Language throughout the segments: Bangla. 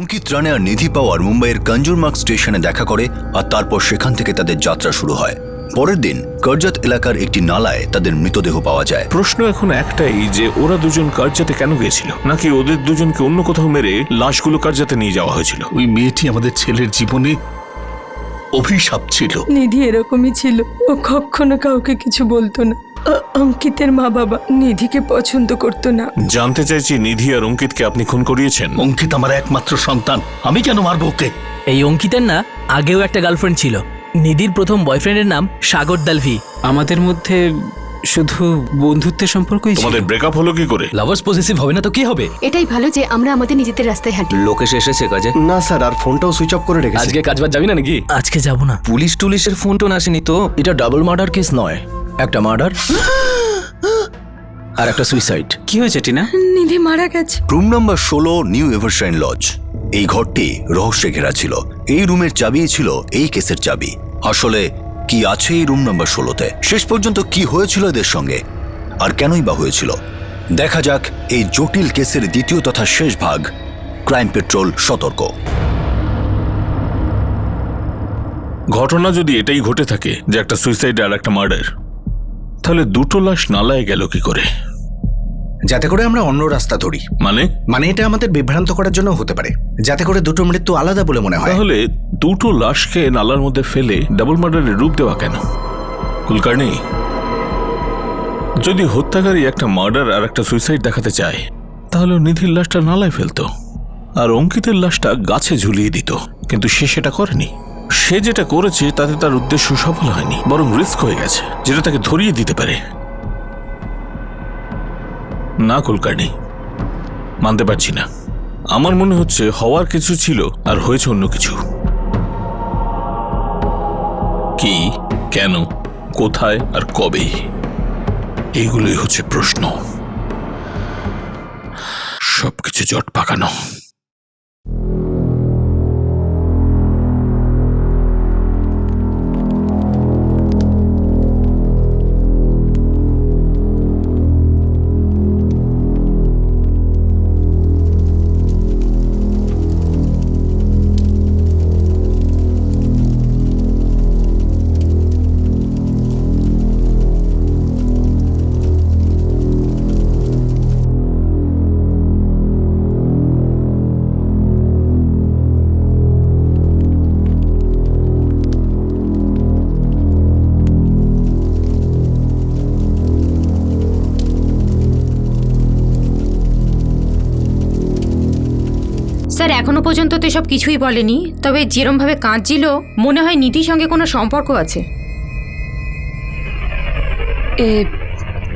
অঙ্কিত রানে আর নিধি পাওয়ার মুম্বাইয়ের কঞ্জুরমার্গ স্টেশনে দেখা করে আর তারপর সেখান থেকে তাদের যাত্রা শুরু হয়। পরের দিন কারজাত এলাকার একটি নালায় তাদের মৃতদেহ পাওয়া যায়। প্রশ্ন এখন একটাই যে ওরা দুজন কারজাতে কেন গিয়েছিল, নাকি ওদের দুজনকে অন্য কোথাও মেরে লাশগুলো কারজাতে নিয়ে যাওয়া হয়েছিল? ওই মেয়েটি আমাদের ছেলের জীবনে অভিশাপ ছিল। নিধি এরকমই ছিল, ও কখনো কাউকে কিছু বলতো না। অঙ্কিতের মা বাবা নিধিকে পছন্দ করতো না। জানতে চাইছি নিধি আর অঙ্কিতকে আপনি খুন করিয়েছেন? অঙ্কিত আমার একমাত্র সন্তান, আমি কেন মারবো ওকে? এই অঙ্কিতের না আগেও একটা গার্লফ্রেন্ড ছিল। নিধির প্রথম বয়ফ্রেন্ডের নাম সাগর দালভি। আমাদের মধ্যে শুধু বন্ধুত্বের সম্পর্কই ছিল। তোমাদের ব্রেকআপ হলো কি করে? লাভার্স পজিটিভ হবে না তো কি হবে? এটাই ভালো যে আমরা আমাদের নিজেদের রাস্তায় হাঁটি। লোকেশ এসেছে কাজে? না স্যার, আর ফোনটাও সুইচ অফ করে রেখেছি। আজকে কাজবাজ যাবি না নাকি? আজকে যাব না। পুলিশ টুলিশের ফোন টোন আসেনি তো? এটা ডাবল মার্ডার কেস নয়, একটা মার্ডার আর একটা সুইসাইড। কি হয়েছে টিনা? নিধি মারা গেছে। Room number 16 new Evershine lodge. এই ঘরটি রহস্যে ঘেরা ছিল। এই রুমের চাবি ছিল এই কেসের চাবি। আসলে কি আছে এই রুম নাম্বার 16-তে? শেষ পর্যন্ত কি হয়েছিল এদের সঙ্গে, আর কেনই বা হয়েছিল? দেখা যাক এই জটিল কেসের দ্বিতীয় তথা শেষ ভাগ, ক্রাইম পেট্রোল সতর্ক। ঘটনা যদি এটাই ঘটে থাকে যে একটা সুইসাইড আর একটা মার্ডার, তাহলে দুটো লাশ নালায় গেল কি করে? যাতে করে আমরা অন্য রাস্তা ধরি। মানে এটা আমাদের বিভ্রান্ত করার জন্য হতে পারে, যাতে করে দুটো মৃত্যু আলাদা বলে মনে হয়। তাহলে দুটো লাশকে নালার মধ্যে ফেলে ডাবল মার্ডারের রূপ দেওয়া কেন? কুলকার্নি, যদি হত্যাকারী একটা মার্ডার আর একটা সুইসাইড দেখাতে চায়, তাহলে নিধির লাশটা নালায় ফেলতো আর অঙ্কিতের লাশটা গাছে ঝুলিয়ে দিত। কিন্তু সে সেটা করেনি। সে যেটা করেছে তাতে তার উদ্দেশ্য সফল হয়নি, বরং রিস্ক হয়ে গেছে, যেটা তাকে ধরিয়ে দিতে পারে। না কুলকার্নি, মানতে পারছি না। আমার মনে হচ্ছে হওয়ার কিছু ছিল আর হয়েছে অন্য কিছু। কি, কেন, কোথায় আর কবে, এইগুলোই হচ্ছে প্রশ্ন। সবকিছু জট পাকানো। স্যার, এখনো পর্যন্ত তো এসব কিছুই বলেনি, তবে যেরমভাবে কাঁদছিল মনে হয় নিধির সঙ্গে কোনো সম্পর্ক আছে।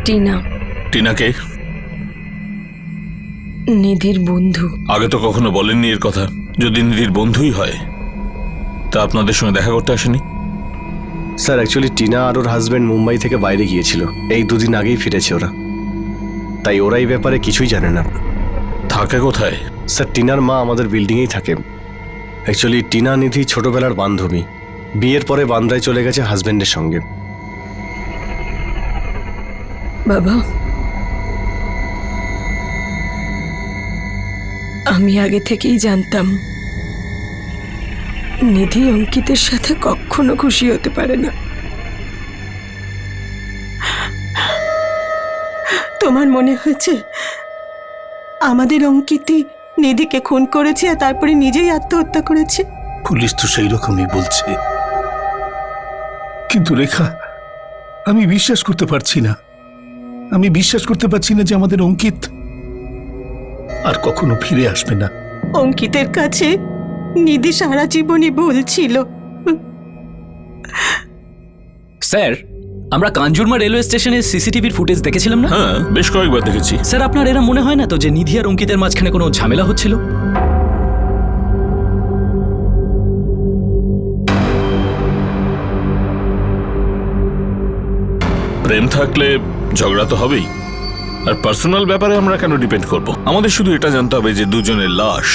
টিনা। টিনাকে? নিধির বন্ধু। আগে তো কখনো বলেননি এর কথা। যদি নিধির বন্ধুই হয় তা আপনাদের সঙ্গে দেখা করতে আসেনি? স্যার, অ্যাকচুয়ালি টিনা আর ওর হাজব্যান্ড মুম্বাই থেকে বাইরে গিয়েছিল, এই দুদিন আগেই ফিরেছে ওরা। তাই ওরা এই ব্যাপারে কিছুই জানে না। থাকে কোথায়? স্যার, টিনার মা আমাদের বিল্ডিংয়েই থাকে। অ্যাকচুয়ালি টিনা নিধি ছোটবেলার বান্ধবী। বিয়ের পরে বান্দ্রায় চলে গেছে হাজব্যান্ডের সঙ্গে। বাবা, আমি আগে থেকেই জানতাম নিধি অঙ্কিতের সাথে কখনো খুশি হতে পারে না। তোমার মনে হয়েছে আমাদের অঙ্কিতই নিধিকে খুন করেছে আর তারপরে নিজেই আত্মহত্যা করেছে? পুলিশ তো সেই রকমই বলছে, কিন্তু রেখা, আমি বিশ্বাস করতে পারছি না। আমি বিশ্বাস করতে পারছি না যে আমাদের অঙ্কিত আর কখনো ফিরে আসবে না। অঙ্কিতের কাছে নিধি সারা জীবনই বলছিল। স্যার, আমরা কাঞ্জুরমার্গ রেলওয়ে স্টেশনের সিসিটিভির ফুটেজ দেখেছিলাম না? হ্যাঁ, বেশ কয়েকবার দেখেছি। স্যার, আপনার এরা মনে হয় না তো যে নিধি আর অঙ্কিতের মাঝখানে কোনো ঝামেলা হচ্ছিল? প্রেম থাকলে ঝগড়া তো হবেই, আর পার্সোনাল ব্যাপারে আমরা কেন ডিপেন্ড করব? আমাদের শুধু এটা জানতে হবে যে দুজনের লাশ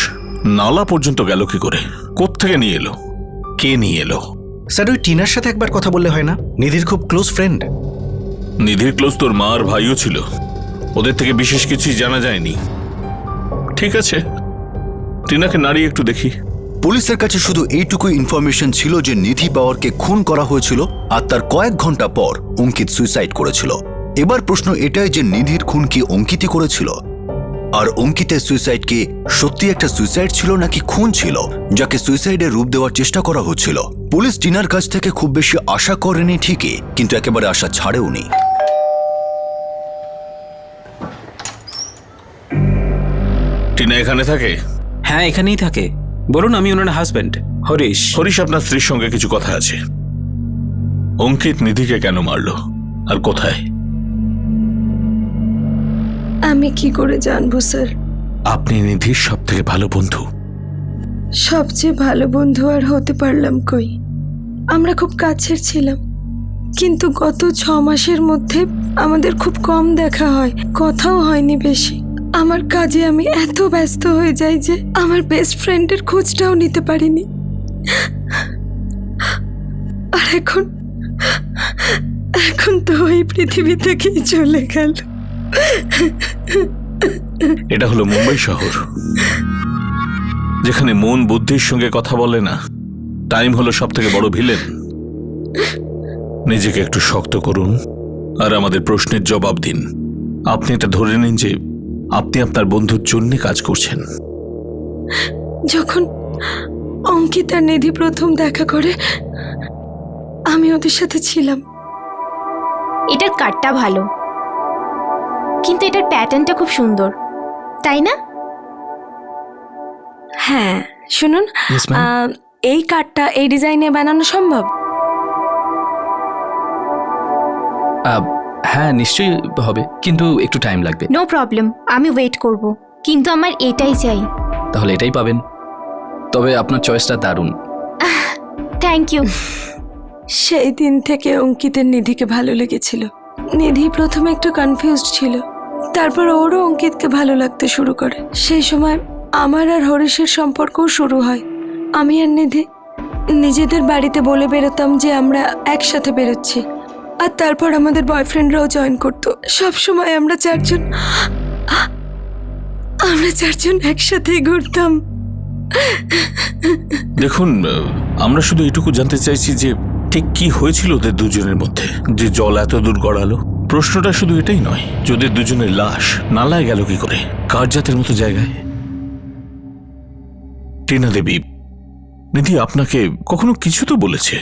নালা পর্যন্ত গেল কি করে, কোত্থেকে নিয়ে এলো, কে নিয়ে এলো। স্যার, ওই টিনার সাথে একবার কথা বললে হয় না? নিধির খুব ক্লোজ ফ্রেন্ড। নিধির ক্লোজ তোর মা আর ভাইও ছিল, ওদের থেকে বিশেষ কিছুই জানা যায়নি। ঠিক আছে, টিনাকে নাড়িয়ে একটু দেখি। পুলিশের কাছে শুধু এইটুকু ইনফরমেশন ছিল যে নিধি পাওয়ারকে খুন করা হয়েছিল আর তার কয়েক ঘন্টা পর অঙ্কিত সুইসাইড করেছিল। এবার প্রশ্ন এটাই যে নিধির খুন কি অঙ্কিতই করেছিল? আর অঙ্কিতের সুইসাইড কি সত্যি একটা সুইসাইড ছিল নাকি খুন ছিল যাকে সুইসাইডের রূপ দেওয়ার চেষ্টা করা হচ্ছিল? পুলিশ টিনার কাছ থেকে খুব বেশি আশা করেনি ঠিকই, কিন্তু একেবারে আশা ছাড়েওনি। টিনা এখানে থাকে? হ্যাঁ এখানেই থাকে। বলুন, আমি ওনার হাজব্যান্ড হরিশ। হরিশ, আপনার স্ত্রীর সঙ্গে কিছু কথা আছে। অঙ্কিত নিধিকে কেন মারলো আর কোথায়? আমি কি করে জানবো স্যার? আপনি নিধির সব থেকে ভালো বন্ধু। সবচেয়ে ভালো বন্ধু আর হতে পারলাম কই? আমরা খুব কাছের ছিলাম, কিন্তু গত 6 মাসের মধ্যে আমাদের খুব কম দেখা হয়, কথাও হয়নি বেশি। আমার কাজে আমি এত ব্যস্ত হয়ে যাই যে আমার বেস্ট ফ্রেন্ডের খোঁজটাও নিতে পারিনি। আর এখন তো এই পৃথিবী থেকেই চলে গেল। এটা হলো মুম্বাই শহর, যেখানে মন বুদ্ধির সঙ্গে কথা বলে না। টাইম হলো সব থেকে বড় ভিলেন। নিজেকে একটু শক্ত করুন আর আমাদের প্রশ্নের জবাব দিন। আপনি এটা ধরে নিন যে আপনি আপনার বন্ধুর জন্য কাজ করছেন। যখন অঙ্কিত আর নিধি প্রথম দেখা করে আমি ওদের সাথে ছিলাম। এটার কাটটা ভালো, কিন্তু এটার প্যাটার্নটা খুব সুন্দর, তাই না? হ্যাঁ শুনুন, Yes, ma'am. এই কার্ডটা এই ডিজাইনে বানানো সম্ভব? হ্যাঁ নিশ্চয়ই হবে, কিন্তু একটু টাইম লাগবে। নো প্রবলেম, আমি ওয়েট করব, কিন্তু আমার এটাই চাই। তাহলে এটাই পাবেন। তবে আপনার চয়েসটা দারুণ। Thank you. সেই দিন থেকে অঙ্কিতের নিধিকে ভালো লেগেছিল। নিধি প্রথমে একটু কনফিউজড ছিল, তারপর ওরও অঙ্কিতকে ভালো লাগতে শুরু করে। সেই সময় আমার আর হরিশের সম্পর্কও শুরু হয়। আমি আর নিধি নিজেদের বাড়িতে বলে বেরোতাম যে আমরা একসাথে বেরোচ্ছি, আর তারপর আমাদের বয়ফ্রেন্ডরাও জয়েন করতো। সব সময় আমরা চারজন একসাথেই ঘুরতাম। দেখুন, আমরা শুধু এটুকু জানতে চাইছি যে ঠিক কি হয়েছিল ওদের দুজনের মধ্যে, যে জল এত দূর গড়ালো। প্রশ্নটা শুধু এটাই নয় যে ওদের দুজনের লাশ নালায় গেল কি করে, কার্জাতের মতো জায়গায়। টিনা দেবী, নিধি আপনাকে কখনো কিছু তো বলেছে?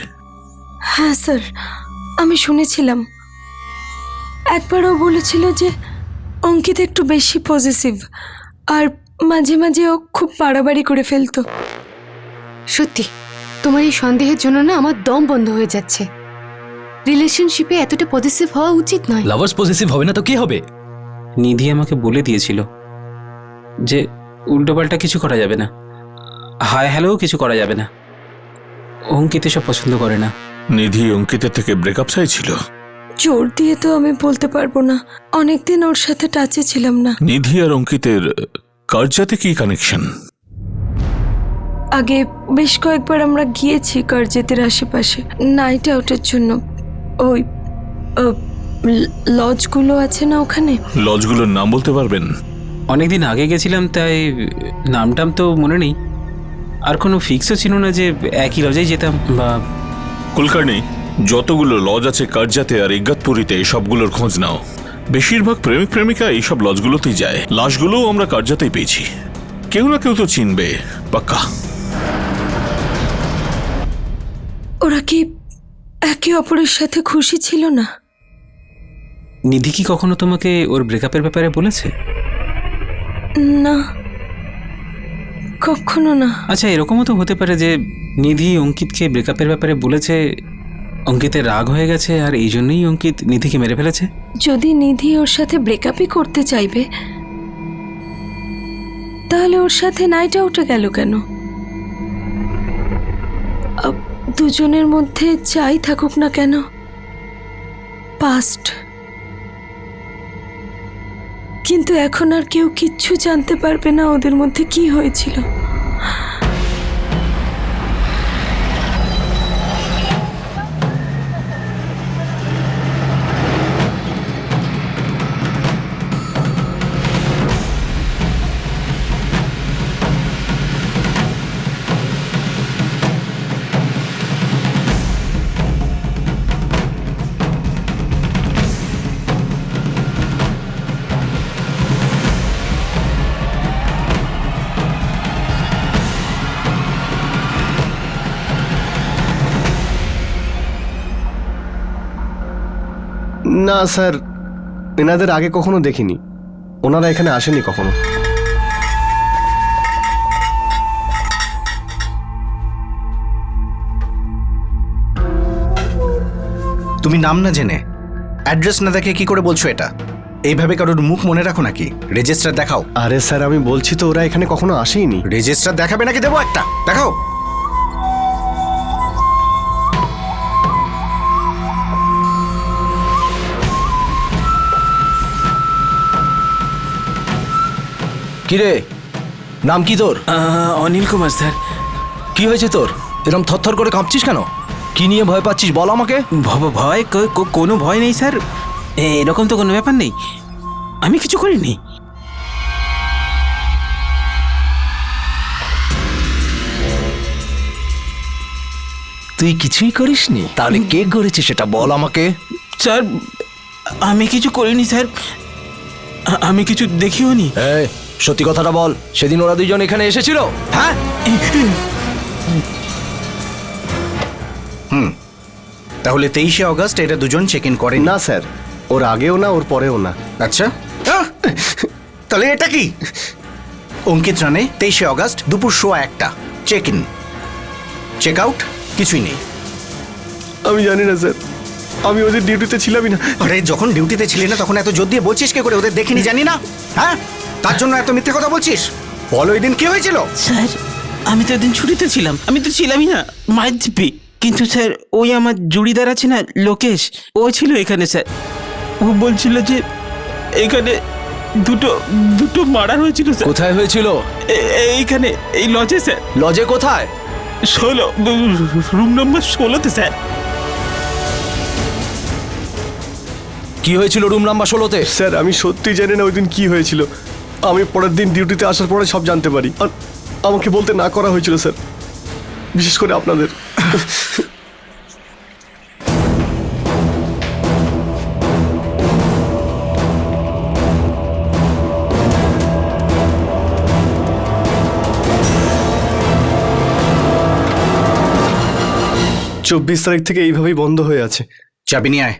হ্যাঁ স্যার, আমি শুনেছিলাম। একবারও বলেছিল যে অঙ্কিত একটু বেশি পজিটিভ, আর মাঝে মাঝে ও খুব বাড়াবাড়ি করে ফেলতো। সত্যি তোমার এই সন্দেহের জন্য না আমার দম বন্ধ হয়ে যাচ্ছে। রিলেশনশিপে এতটা পজিটিভ হওয়া উচিত নয়। লাভার্স পজিটিভ হবে না তো কি হবে? নিধি আমাকে বলে দিয়েছিল যে উল্টোপাল্টা কিছু করা যাবে না, হাই হ্যালো কিছু করা যাবে না। অঙ্কিত সব পছন্দ করে না। নিধি অঙ্কিতের থেকে ব্রেকআপ চাইছিল? জোর দিয়ে তো আমি বলতে পারবো না, অনেকদিন ওর সাথে টাচে ছিলাম না। নিধি আর অঙ্কিতের কার্জাতে কি কানেকশন? আগে বেশ কয়েকবার আমরা গিয়েছি কার্জেতের আশেপাশে নাইট আউটের জন্য। ওই লজগুলো আছে না ওখানে। লজগুলোর নাম বলতে পারবেন? অনেকদিন আগে গেছিলাম, তাই নামটাম তো মনে নেই। আর কোনো ফিক্সও ছিল না যে একই লজেই যেতাম বা। কুলকার্নি, যতগুলো লজ আছে কার্জাতে আর ইগতপুরীতে সবগুলোর খোঁজ নাও। বেশিরভাগ প্রেমিক প্রেমিকা এইসব লজগুলোতেই যায়। লাশগুলোও আমরা কার্জাতেই পেয়েছি। কেউ না কেউ তো চিনবে পাক্কা। ওরা কি একে অপরের সাথে খুশি ছিল না? নিধি কি কখনো তোমাকে ওর ব্রেকআপের ব্যাপারে বলেছে? না, কখনো না। আচ্ছা, এরকমও তো হতে পারে যে নিধি অঙ্কিতকে ব্রেকআপের ব্যাপারে বলেছে, অঙ্কিতের রাগ হয়ে গেছে আর এই জন্যই অঙ্কিত নিধিকে মেরে ফেলেছে। যদি নিধি ওর সাথে ব্রেকআপই করতে চাইবে, তাহলে ওর সাথে নাইট আউটে গেল কেন? দুজনের মধ্যে যাই থাকুক না কেন, পাস্ট। কিন্তু এখন আর কেউ কিচ্ছু জানতে পারবে না ওদের মধ্যে কি হয়েছিল। না স্যার, এনাদের আগে কখনো দেখিনি, ওনারা এখানে আসেনি কখনো। তুমি নাম না জেনে, অ্যাড্রেস না দেখে কি করে বলছো এটা? এইভাবে কারোর মুখ মনে রাখো নাকি? রেজিস্টার দেখাও। আরে স্যার, আমি বলছি তো ওরা এখানে কখনো আসেইনি। রেজিস্টার দেখাবে নাকি দেবো একটা? দেখাও। কিরে, নাম কি তোর? অনিল কুমার স্যার। কি হয়েছে তোর? এরকম থরথর করে কাঁপছিস কেন? কি নিয়ে ভয় পাচ্ছিস বল আমাকে। ভয়? কোনো ভয় নেই স্যার, এরকম তো কোনো ব্যাপার নেই, আমি কিছু করিনি। তুই কিছুই করিসনি? তাহলে কে করেছে সেটা বল আমাকে। স্যার আমি কিছু করিনি স্যার, আমি কিছু দেখিও নি। এই, সত্যি কথাটা বল, সেদিন ওরা দুইজন এখানে এসেছিল? হ্যাঁ। তাহলে 23শে অগস্ট এটা দুজন চেক ইন করেন? না স্যার, ওর আগেও না ওর পরেও না। আচ্ছা, তাহলে এটা কি? অঙ্কিত রানে 23শে অগস্ট দুপুর 1:15 চেক ইন, চেক আউট কিছুই নেই। আমি জানি না স্যার, আমি ওদের ডিউটিতে ছিলামই না। আরে যখন ডিউটিতে ছিলি না তখন এত জোর দিয়ে বলছিস কে করে ওদের দেখিনি জানি না? হ্যাঁ, তার জন্য এত মিথ্যে কথা বলছিস? বলো ওই দিন কি হয়েছিল? স্যার আমি তো এদিন ছুটিতে ছিলাম, আমি তো ছিলামই না, মায়ের দিব্যি। কিন্তু স্যার ওই আমার জুড়িদার আছে না লোকেশ, ও ছিল এখানে স্যার। ও বলছিল যে এখানে দুটো মার্ডার হয়েছিল স্যার। কোথায় হয়েছিল? এইখানে, এই লজে স্যার। লজে কোথায়? 16, রুম নম্বর 16তে স্যার। কি হয়েছিল রুম নাম্বার 16তে? স্যার আমি সত্যি জানি না ওই দিন কি হয়েছিল। আমি পরের দিন ডিউটিতে আসার পরে সব জানতে পারি, আর আমাকে বলতে না করা হয়েছিল স্যার, বিশেষ করে আপনাদের। চব্বিশ তারিখ থেকে এইভাবেই বন্ধ হয়ে আছে। চাবি নিয়ে আয়।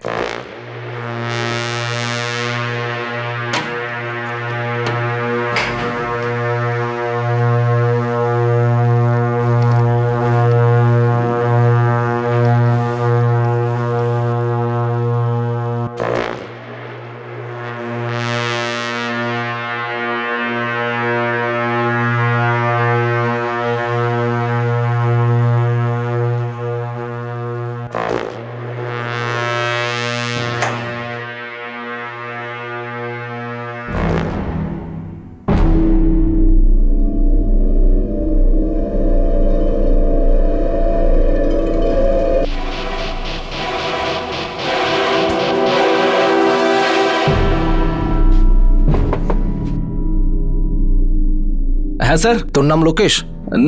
হ্যাঁ স্যার। তোর নাম লোকেশ?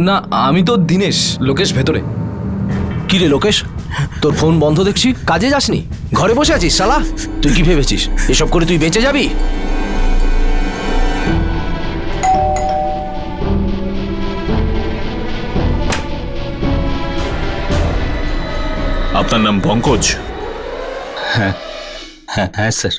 না, আমি তো দীনেশ। লোকেশ ভেতরে। কি রে লোকেশ, তোর ফোন বন্ধ দেখছি, কাজে যাসনি, ঘরে বসে আছিস শালা? তুই কি ভেবেছিস এসব করে তুই বেঁচে যাবি? আপনার নাম পঙ্কজ? হ্যাঁ হ্যাঁ হ্যাঁ স্যার।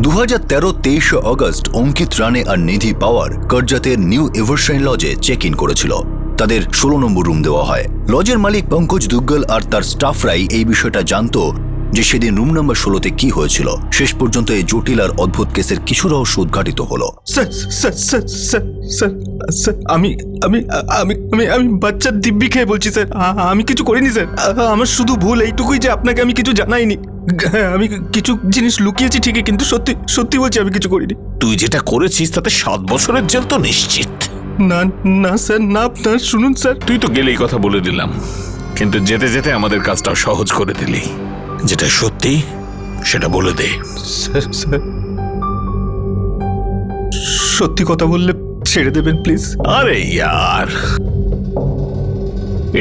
দু 23শে অগস্ট অঙ্কিত রানে আর নিধি পাওয়ার কর্জাতের নিউ এভারশাইন লজে চেক ইন করেছিল। তাদের 16 নম্বর রুম দেওয়া হয়। লজের মালিক পঙ্কজ দুগ্গল আর তার স্টাফরাই এই বিষয়টা জানতো যে সেদিন রুম নাম্বার 16তে কি হয়েছিল। শেষ পর্যন্ত এই জটিল আর অদ্ভুত কেসের কিছু রহস্য উদ্ঘাটিত হলো। স্যার আমি বাচ্চার দিব্যি খেয়ে বলছি স্যার, আমি কিছু করিনি স্যার। আমার শুধু ভুল এইটুকুই যে আপনাকে আমি কিছু জানাইনি। আমি কিছু জিনিস লুকিয়েছি ঠিকই, কিন্তু সত্যি সত্যি বলছি আমি কিছু করিনি। তুই যেটা করেছিস তাতে 7 বছরের জেল তো নিশ্চিত। না না স্যার, না, আপনার শুনুন স্যার। তুই তো গেলেই কথা বলে দিলাম, কিন্তু যেতে যেতে আমাদের কাজটা সহজ করে দিলি। যেটা সত্যি সেটা বলে দে। স্যার সত্যি কথা বললে ছেড়ে দেবেন প্লিজ? আরে ইয়ার,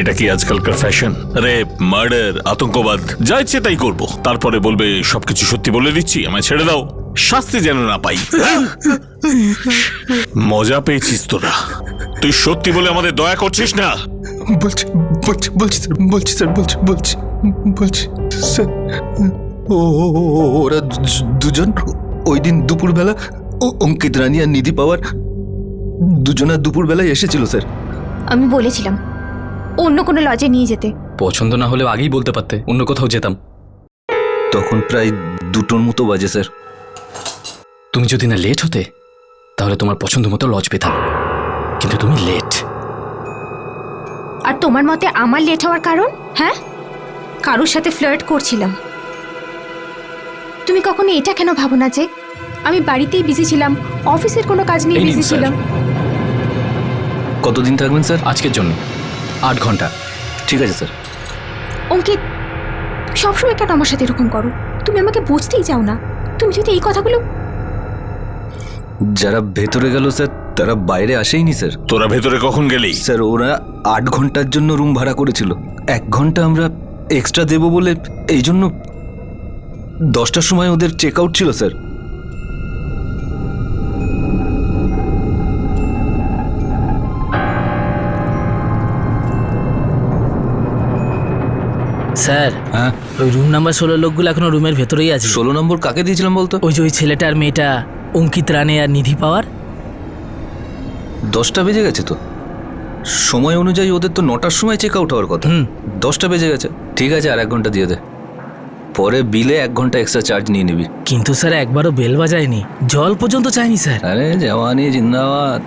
এটা কি আজকালকার ফ্যাশন? রেপ, মার্ডার, আতঙ্কবাদ, যা ইচ্ছে তাই করবো, তারপরে বলবে সবকিছু সত্যি বলে দিচ্ছি, আমায় ছেড়ে দাও, শাস্তি যেন না পাই। মজা পেয়েছিস তোরা? তুই সত্যি বলে আমাদের দয়া করছিস না? বলছি বলছি বলছি স্যার, বলছি স্যার, বলছি বলছি বলছি স্যার। ওরা দুজন ওই দিন দুপুরবেলা অঙ্কিত রানী আর নিধি পাওয়ার দুজনা দুপুরবেলায় এসেছিল স্যার। আমি বলেছিলাম অন্য কোনো লজে নিয়ে যেতে। পছন্দ না হলেও আগেই বলতে পারতে, অন্য কোথাও যেতাম। তখন প্রায় 2টোর মতো বাজে স্যার। তুমি যদি না লেট হতে তাহলে তোমার পছন্দ মতো লজ পেতাম, কিন্তু তুমি লেট। আর তোমার মতে আমার লেট হওয়ার কারণ? হ্যাঁ, কারোর সাথে ফ্লার্ট করছিলাম। তুমি কখনো এটা কেন ভাবো না যে আমি বাড়িতেই বিজি ছিলাম, অফিসের কোনো কাজ নিয়ে এই নিন, বিজি স্যার। ছিলাম? কতদিন থাকবেন স্যার? আজকের জন্য 8 ঘন্টা। ঠিক আছে স্যার। অঙ্কিত, তুমি সবসময় কেন আমার সাথে এরকম করো? তুমি আমাকে বুঝতেই চাও না। তুমি যদি এই কথাগুলো... যারা ভেতরে গেল স্যার তারা বাইরে আসেইনি স্যার। তোরা ভেতরে কখন গেলি? স্যার ওরা 8 ঘন্টার জন্য রুম ভাড়া করেছিল। 1 ঘন্টা আমরা এক্সট্রা দেব বলে এই জন্য 10টার সময় ওদের চেক আউট ছিল স্যার। স্যার, হ্যাঁ, ওই রুম নাম্বার 16 লোকগুলো এখনো রুমের ভেতরেই আছে। 16 নম্বর কাকে দিয়েছিলাম বলতো? ওই যে ওই ছেলেটা আর মেয়েটা, অঙ্কিত রানে আর নিধি পাওয়ার। 10টা বেজে গেছে তো। সময় অনুযায়ী ওদের তো 9টার সময় চেক আউট হওয়ার কথা। 10টা বেজে গেছে। ঠিক আছে, আর 1 ঘন্টা দিয়ে দে। পরে বিলে 1 ঘন্টা এক্সট্রা চার্জ নিয়ে নিবি। কিন্তু স্যার একবারও বেল বাজায়নি, জল পর্যন্ত চাইনি স্যার। আরে জওয়ানি জিন্দাবাদ।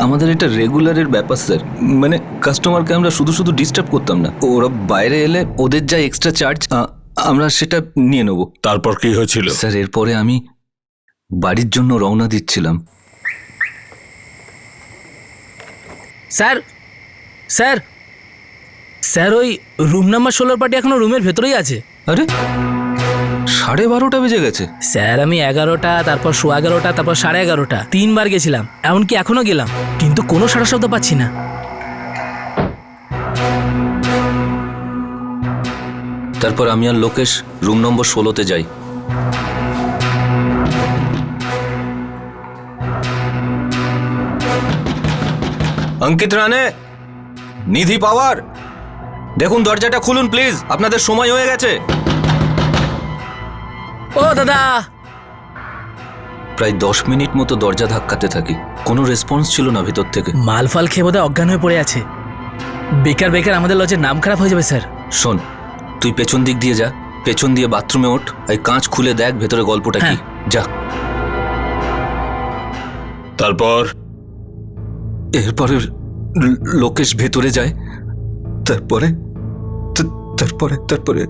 আমাদের এটা রেগুলারের ব্যাপার স্যার। মানে কাস্টমারকে আমরা শুধু শুধু ডিস্টার্ব করতাম না। ওরা বাইরে এলে ওদের যা এক্সট্রা চার্জ আমরা সেটা নিয়ে নেব। তারপর কি হয়েছিল? স্যার এরপরে আমি বাড়ির জন্য রওনা দিচ্ছিলাম। স্যার স্যার স্যার, ওই রুম নাম্বার 16 পার্টি এখনো রুমের ভেতরেই আছে। আরে 12:30 বেজে গেছে। স্যার আমি 11টা, তারপর 11:15, তারপর 11:30 3বার গেছিলাম, এমনকি এখনো গেলাম, কিন্তু কোনো সাড়া শব্দ পাচ্ছি না। তারপর আমি আর লোকেশ রুম নম্বর 16তে যাই। অঙ্কিত রানে, নিধি পাওয়ার, দেখুন দরজাটা খুলুন প্লিজ, আপনাদের সময় হয়ে গেছে। ও দাদা! প্রায় 10 মিনিট মতো দরজা ধাক্কাতে থাকি, কোনো রেসপন্স ছিল না ভিতর থেকে। মালফাল খেয়ে বোধহয় অজ্ঞান হয়ে পড়ে আছে। বেকার বেকার আমাদের লজের নাম খারাপ হয়ে যাবে স্যার। শোন, তুই পেছন দিক দিয়ে যা, পেছন দিয়ে বাথরুমে ওঠ, এই কাঁচ খুলে দেখ ভেতরে গল্পটা কি। যা। তারপর এরপরে লোকেশ ভেতরে যায়। তারপরে তারপরে তারপরে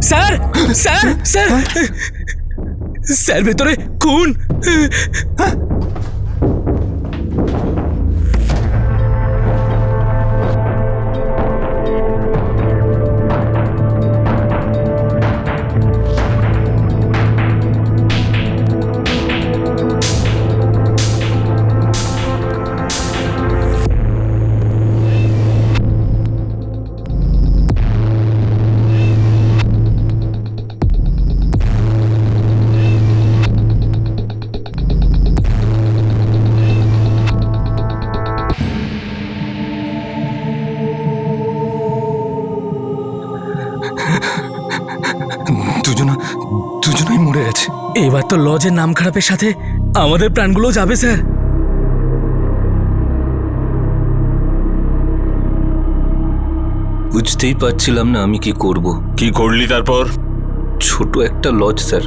স্যার স্যার স্যার স্যার, ভেতরে খুন! দুজনেই মরে গেছে। এবার তো লজের নাম খারাপের সাথে আমাদের প্রাণগুলো যাবে স্যার। বুঝতেই পারছিলাম না আমি কি করব। কি করলি তারপর? ছোট একটা লজ স্যার,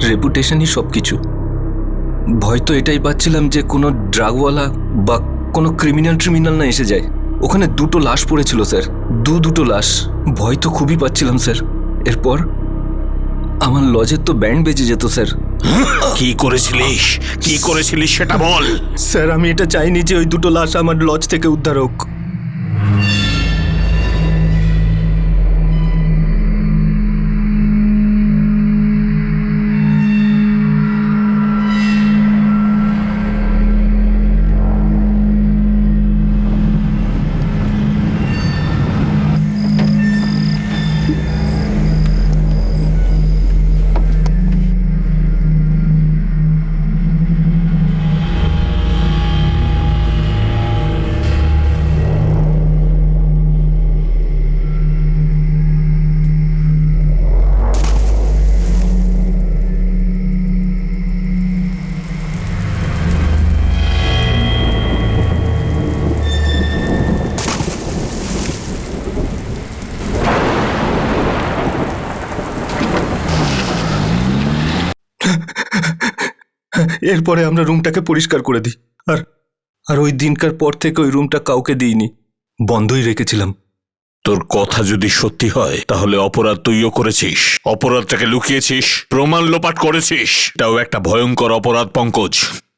রেপুটেশনই সবকিছু। ভয় তো এটাই পাচ্ছিলাম যে কোনো ড্রাগওয়ালা বা কোনো ক্রিমিনাল না এসে যায়। ওখানে দুটো লাশ পড়েছিল স্যার, দুটো লাশ। ভয় তো খুবই পাচ্ছিলাম স্যার। এরপর আমার লজের তো ব্যান্ড বেজে যেত স্যার। কি করেছিলিস সেটা বল। স্যার আমি এটা চাইনি যে ওই দুটো লাশ আমার লজ থেকে উদ্ধার হোক। এরপরে আমরা রুমটাকে পরিষ্কার করে দিই। আর ওই দিনকার পর থেকে ওই রুমটা কাউকে দিইনি, বন্ধই রেখেছিলাম। তোর কথা যদি সত্যি হয় তাহলে অপরাধ তুইও করেছিস, অপরাধটাকে লুকিয়েছিস, প্রমাণ লোপাট করেছিস। এটাও একটা ভয়ঙ্কর অপরাধ পঙ্কজ।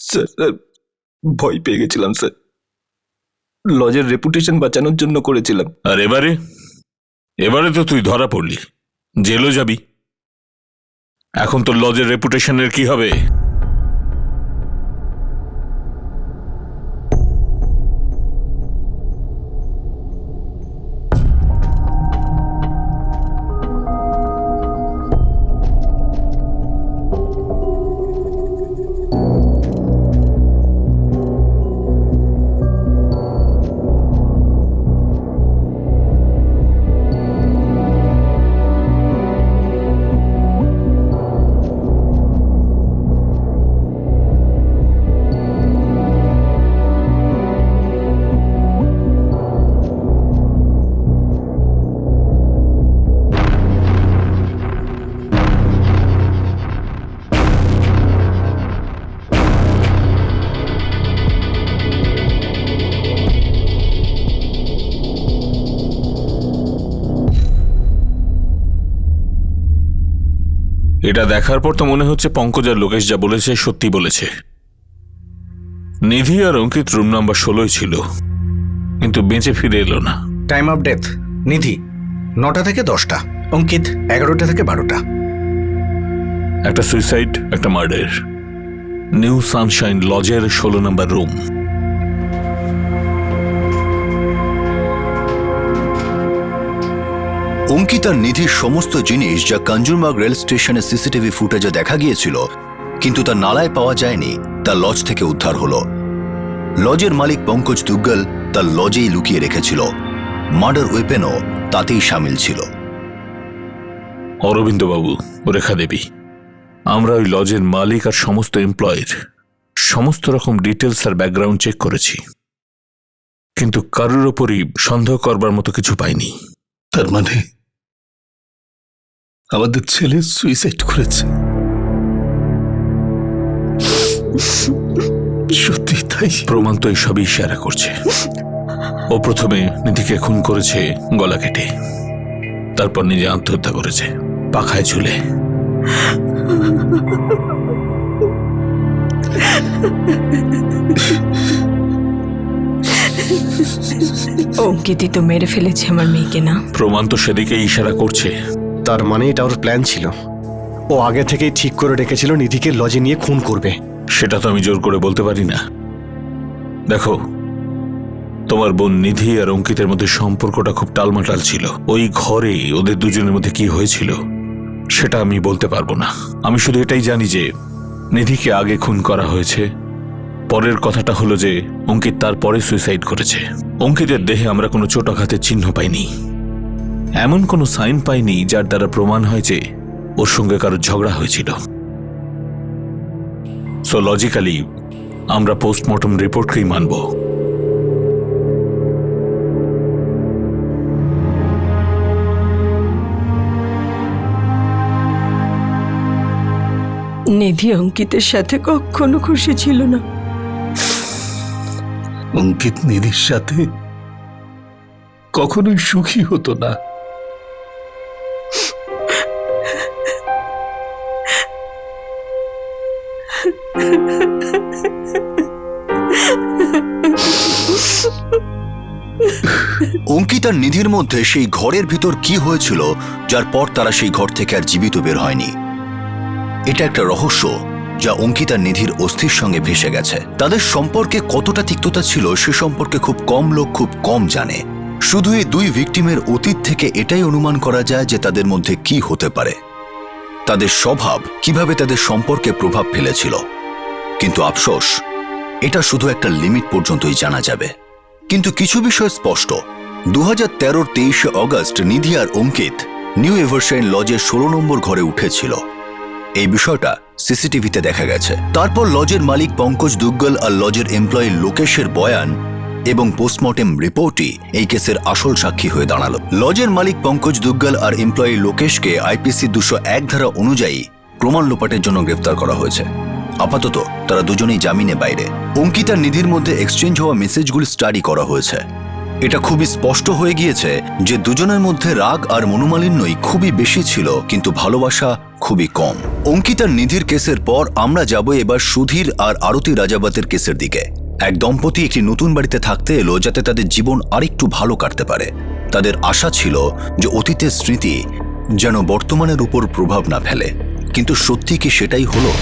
স্যার ভয় পেয়ে গেছিলাম স্যার, লজের রেপুটেশন বাঁচানোর জন্য করেছিলাম। আর এবারে তো তুই ধরা পড়লি, জেলও যাবি। এখন তোর লজের রেপুটেশনের কি হবে? এটা দেখার পর তো মনে হচ্ছে পঙ্কজ আর লোকেশ যা বলেছে সত্যি বলেছে। নিধি আর অঙ্কিত রুম নাম্বার 16 ছিল, কিন্তু বেঁচে ফিরে এলো না। টাইম অফ ডেথ নিধি 9টা থেকে 10টা, অঙ্কিত 11টা থেকে 12টা। একটা সুইসাইড, একটা মার্ডার। নিউ সানশাইন লজের 16 নম্বর রুম। অঙ্কিত আর নিধির সমস্ত জিনিস যা কাঞ্জুরমার্গ রেল স্টেশনের সিসিটিভি ফুটেজে দেখা গিয়েছিল কিন্তু তা নালায় পাওয়া যায়নি, তা লজ থেকে উদ্ধার হলো। লজের মালিক পঙ্কজ দুগ্গল তার লজেই লুকিয়ে রেখেছিল। মার্ডার ওয়েপেনও তাতেই সামিল ছিল। অরবিন্দবাবু ও রেখা দেবী, আমরা ওই লজের মালিক আর সমস্ত এমপ্লয়ের সমস্ত রকম ডিটেলস আর ব্যাকগ্রাউন্ড চেক করেছি, কিন্তু কারোর ওপরই সন্দেহ করবার মতো কিছু পাইনি। তার মানে আমাদের ছেলে সুইসাইড করেছে? সত্যি তাই? প্রমাণ তো এইসবই ইশারা করছে। ও প্রথমে নিধিকে খুন করেছে গলা কেটে, তারপর নিজে আত্মহত্যা করেছে পাখায় ঝুলে। অঙ্কিতই তো মেরে ফেলেছে আমার মেয়েকে, না? প্রমাণ তো সেদিকে ইশারা করছে। তার মানে এটা ওর প্ল্যান ছিল, ও আগে থেকেই ঠিক করে রেখেছিল নিধিকে লজে নিয়ে খুন করবে। সেটা তো আমি জোর করে বলতে পারি না। দেখো, তোমার বোন নিধি আর অঙ্কিতের মধ্যে সম্পর্কটা খুব টালমাটাল ছিল। ওই ঘরে ওদের দুজনের মধ্যে কি হয়েছিল সেটা আমি বলতে পারবো না। আমি শুধু এটাই জানি যে নিধিকে আগে খুন করা হয়েছে। পরের কথাটা হলো যে অঙ্কিত তারপরে সুইসাইড করেছে। অঙ্কিতের দেহে আমরা কোনো চোটাঘাতের চিহ্ন পাইনি, এমন কোনো সাইন পাইনি যার দ্বারা প্রমাণ হয় যে ওর সঙ্গে কারো ঝগড়া হয়েছিল। সো লজিক্যালি আমরা পোস্টমর্টম রিপোর্টকেই মানব। নিধি অঙ্কিতের সাথে কখনো খুশি ছিল না। অঙ্কিত নিধির সাথে কখনোই সুখী হতো না। অঙ্কিত আর নিধির মধ্যে সেই ঘরের ভিতর কি হয়েছিল যার পর তারা সেই ঘর থেকে আর জীবিত বের হয়নি, এটা একটা রহস্য যা অঙ্কিত আর নিধির অস্থির সঙ্গে ভেসে গেছে। তাদের সম্পর্কে কতটা তিক্ততা ছিল সে সম্পর্কে খুব কম লোক খুব কম জানে। শুধু এই দুই ভিকটিমের অতীত থেকে এটাই অনুমান করা যায় যে তাদের মধ্যে কি হতে পারে, তাদের স্বভাব কিভাবে তাদের সম্পর্কে প্রভাব ফেলেছিল। কিন্তু আফসোস, এটা শুধু একটা লিমিট পর্যন্তই জানা যাবে। কিন্তু কিছু বিষয় স্পষ্ট। 2013-র 23শে অগস্ট নিধি আর অঙ্কিত নিউ এভারশাইন লজের 16 নম্বর ঘরে উঠেছিল। এই বিষয়টা সিসিটিভিতে দেখা গেছে। তারপর লজের মালিক পঙ্কজ দুগ্গল আর লজের এমপ্লয়ি লোকেশের বয়ান এবং পোস্টমর্টেম রিপোর্টই এই কেসের আসল সাক্ষী হয়ে দাঁড়ালো। লজের মালিক পঙ্কজ দুগ্গল আর এমপ্লয়ি লোকেশকে আইপিসি 201 ধারা অনুযায়ী প্রমাণ লোপাটের জন্য গ্রেফতার করা হয়েছে। আপাতত তারা দুজনেই জামিনে বাইরে। অঙ্কিত আর নিধির মধ্যে এক্সচেঞ্জ হওয়া মেসেজগুলি স্টাডি করা হয়েছে। এটা খুবই স্পষ্ট হয়ে গিয়েছে যে দুজনের মধ্যে রাগ আর মনোমালিন্যই খুবই বেশি ছিল, কিন্তু ভালোবাসা খুবই কম। অঙ্কিত আর নিধির কেসের পর আমরা যাব এবার সুধীর আর আরতি রাজাবাতের কেসের দিকে। এক দম্পতি একটি নতুন বাড়িতে থাকতে এলো যাতে তাদের জীবন আরেকটু ভালো কাটতে পারে। তাদের আশা ছিল যে অতীতের স্মৃতি যেন বর্তমানের উপর প্রভাব না ফেলে, কিন্তু সত্যি কি সেটাই হলো?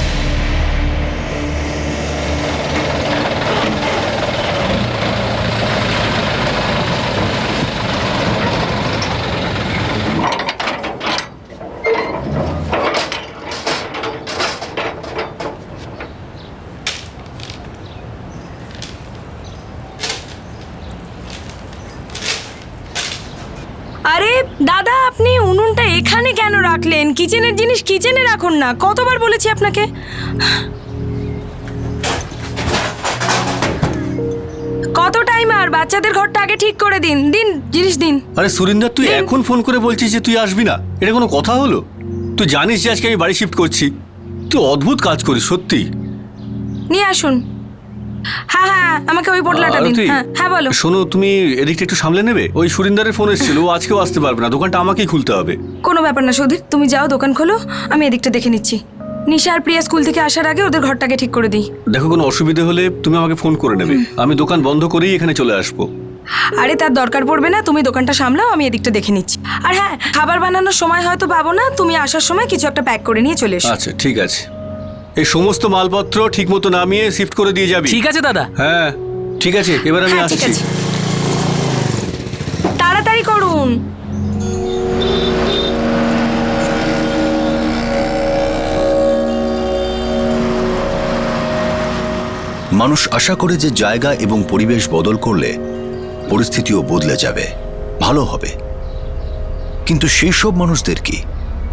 আরে দাদা, আপনি উনুনটা এখানে কেন রাখলেন? কিচেনের জিনিস কিচেনে রাখুন না। কতবার বলেছি আপনাকে। কত টাইম আর? বাচ্চাদের ঘরটা আগে ঠিক করে দিন। দিন জিনিস দিন। আরে সুরিন্দর, তুই এখন ফোন করে বলছিস যে তুই আসবি না? এটা কোনো কথা হলো? তুই জানিস যে আজকে আমি বাড়ি শিফট করছি। তুই অদ্ভুত কাজ করিস সত্যি। নিয়ে আসুন। হ্যাঁ হ্যাঁ, আমাকে ওই পোটলাটা দিন। হ্যাঁ হ্যাঁ বলো। শোনো, তুমি এদিকটা একটু সামলে নেবে। ওই সুরিন্দরের ফোন এসেছিল, ও আজকেও আসতে পারবে না, দোকানটা আমাকেই খুলতে হবে। কোনো ব্যাপার না সুধীর, তুমি যাও দোকান খোলো, আমি এদিকটা দেখে নিচ্ছি। নিশা আর প্রিয়া স্কুল থেকে আসার আগে ওদের ঘরটাকে ঠিক করে দিই। দেখো, কোনো অসুবিধা হলে তুমি আমাকে ফোন করে নেবে। আমি দোকান বন্ধ করেই এখানে চলে আসবো। আরে তার দরকার পড়বে না, তুমি দোকানটা সামলাও, আমি এদিকটা দেখে নিচ্ছি। আর হ্যাঁ, খাবার বানানোর সময় হয়তো পাবো না, তুমি আসার সময় কিছু একটা প্যাক করে নিয়ে চলে এসো। আচ্ছা ঠিক আছে। এই সমস্ত মালপত্র ঠিক মতো নামিয়ে শিফট করে দিয়ে যাবি। ঠিক আছে দাদা। হ্যাঁ ঠিক আছে, এবার আমি হ্যাঁ, ঠিক আসছি। আছে। তাড়াতাড়ি করুন। মানুষ আশা করে যে জায়গা এবং পরিবেশ বদল করলে পরিস্থিতিও বদলে যাবে, ভালো হবে। কিন্তু সেই সব মানুষদের কি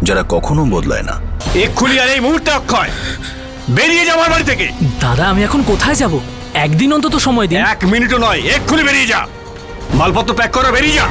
যারা কখনো বদলায় না? এক্ষুনি আর এই মুহূর্তে অক্ষয় বেরিয়ে যাও আমার বাড়ি থেকে। দাদা, আমি এখন কোথায় যাব? একদিন অন্তত সময় দিন। 1 মিনিটও নয়, এক্ষুনি বেরিয়ে যা। মালপত্র প্যাক করো, বেরিয়ে যা।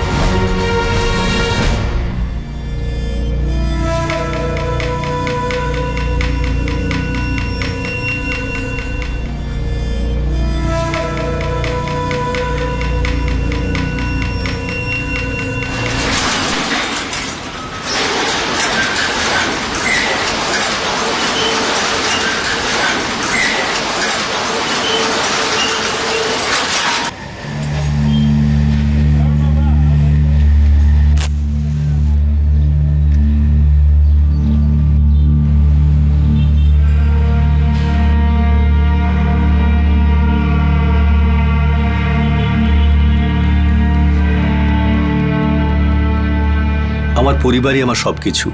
আমার পরিবারই আমার সবকিছু।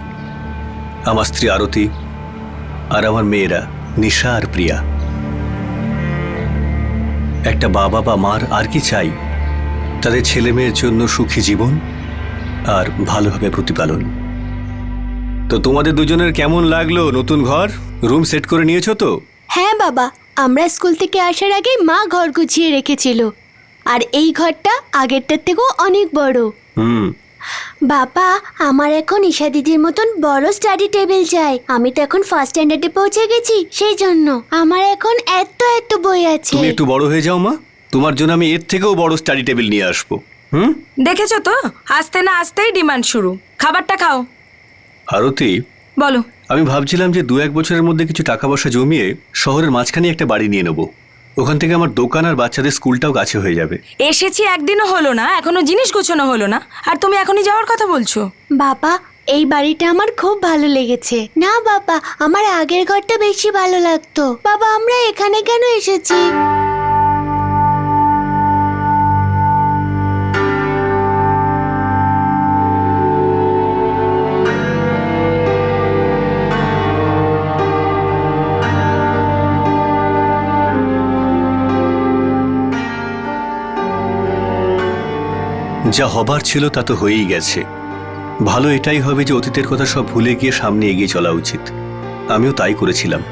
আমার স্ত্রী আরতি আর আমার মেয়েরা নিশা আর প্রিয়া। একটা বাবা বা মার আর কি চাই? তাদের ছেলে মেয়ের জন্য সুখী জীবন আর ভালোভাবে প্রতিপালন। তো তোমাদের দুজনের কেমন লাগলো নতুন ঘর? রুম সেট করে নিয়েছো তো? হ্যাঁ বাবা, আমরা স্কুল থেকে আসার আগে মা ঘর গুছিয়ে রেখেছিল, আর এই ঘরটা আগেরটার থেকেও অনেক বড়। বাবা, আমার এখন ঈশা দিদির মতন বড় স্টাডি টেবিল চাই। আমি তো এখন ফার্স্ট স্ট্যান্ডার্ডে পৌঁছে গেছি, সেই জন্য আমার এখন এত এত বই আছে। তুমি একটু বড় হয়ে যাও মা, তোমার জন্য আমি এর থেকেও বড় স্টাডি টেবিল নিয়ে আসবো। দেখেছো তো, আসতে না আসতেই ডিমান্ড শুরু। খাবারটা খাও। আরতি, বলো। আমি ভাবছিলাম যে 2-1 বছরের মধ্যে কিছু টাকা পয়সা জমিয়ে শহরের মাঝখানে একটা বাড়ি নিয়ে নেবো। ওখান থেকে আমার দোকান আর বাচ্চাদের স্কুলটাও কাছে হয়ে যাবে। এসেছি একদিনও হলো না, এখনো জিনিস গোছানো হলো না, আর তুমি এখনই যাওয়ার কথা বলছো? বাবা, এই বাড়িটা আমার খুব ভালো লেগেছে। না বাবা, আমার আগের ঘরটা বেশি ভালো লাগতো। বাবা, আমরা এখানে কেন এসেছি? যা হবার ছিল তা তো হয়েই গেছে। ভালো এটাই হবে যে অতীতের কথা সব ভুলে গিয়ে সামনে এগিয়ে চলা উচিত। আমিও তাই করেছিলাম,